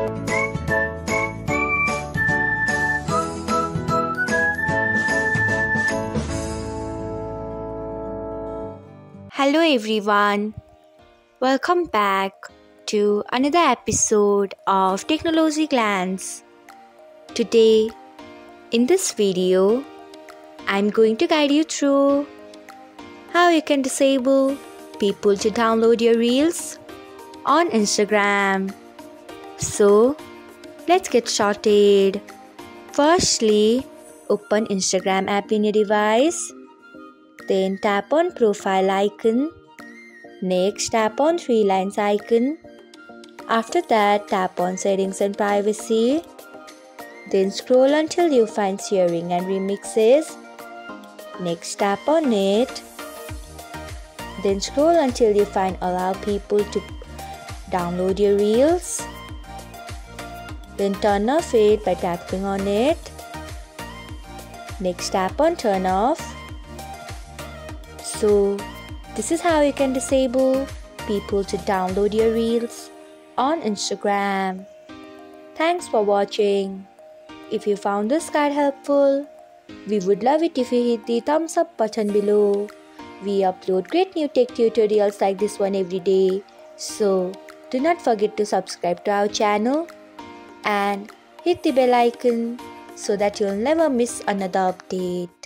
Hello everyone, welcome back to another episode of Technologyglance. Today, in this video, I'm going to guide you through how you can disable people to download your reels on Instagram. So, let's get started. Firstly, open Instagram app in your device. Then tap on profile icon. Next, tap on three lines icon. After that, tap on settings and privacy. Then scroll until you find sharing and remixes. Next, tap on it. Then scroll until you find allow people to download your reels. Then turn off it by tapping on it. Next, tap on turn off. So, this is how you can disable people to download your reels on Instagram. Thanks for watching. If you found this guide helpful, we would love it if you hit the thumbs up button below. We upload great new tech tutorials like this one every day. So, do not forget to subscribe to our channel and hit the bell icon so that you'll never miss another update.